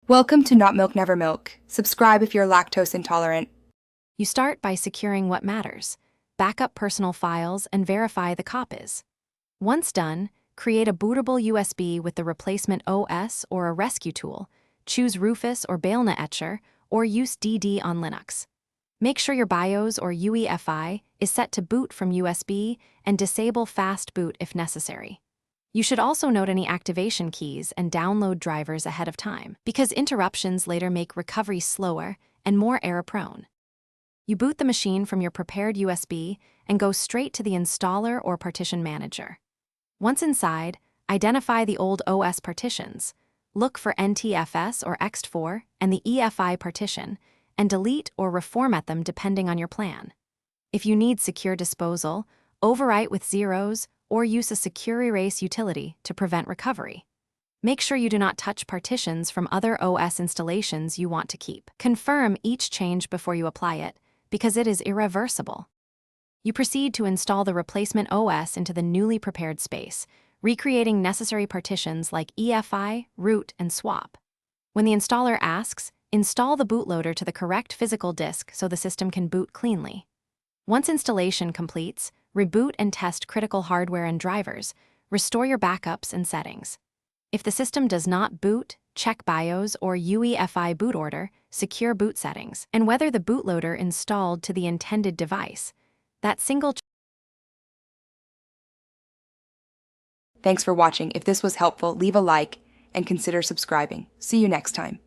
Welcome to Not Milk Never Milk. Subscribe if you're lactose intolerant. You start by securing what matters, back up personal files, and verify the copies. Once done, create a bootable USB with the replacement OS or a rescue tool. Choose Rufus or Baelna Etcher, or use DD on Linux. Make sure your BIOS or UEFI is set to boot from USB and disable fast boot if necessary. You should also note any activation keys and download drivers ahead of time, because interruptions later make recovery slower and more error-prone. You boot the machine from your prepared USB and go straight to the installer or partition manager. Once inside, identify the old OS partitions, look for NTFS or ext4 and the EFI partition, and delete or reformat them depending on your plan. If you need secure disposal, overwrite with zeros or use a secure erase utility to prevent recovery. Make sure you do not touch partitions from other OS installations you want to keep. Confirm each change before you apply it, because it is irreversible. You proceed to install the replacement OS into the newly prepared space, recreating necessary partitions like EFI, root, and swap. When the installer asks, install the bootloader to the correct physical disk so the system can boot cleanly. Once installation completes, reboot and test critical hardware and drivers, restore your backups and settings. If the system does not boot, check BIOS or UEFI boot order, secure boot settings, and whether the bootloader installed to the intended device. That single Thanks for watching. If this was helpful, leave a like and consider subscribing. See you next time.